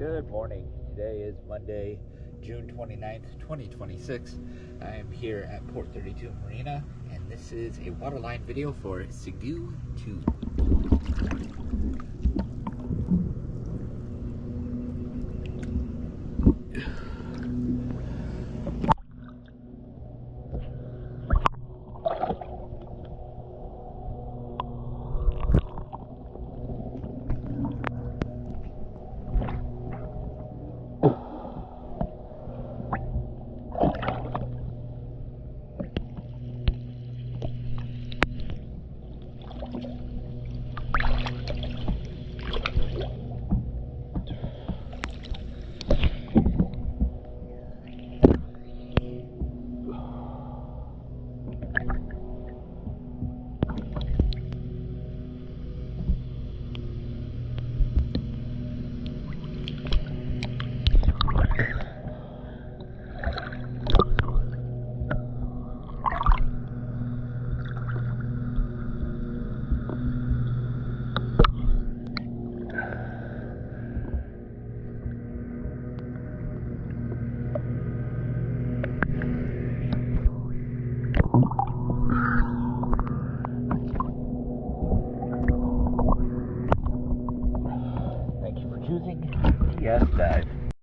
Good morning. Today is Monday, June 29th, 2026. I am here at Port 32 Marina, and this is a waterline video for Segue II. Choosing TS dive.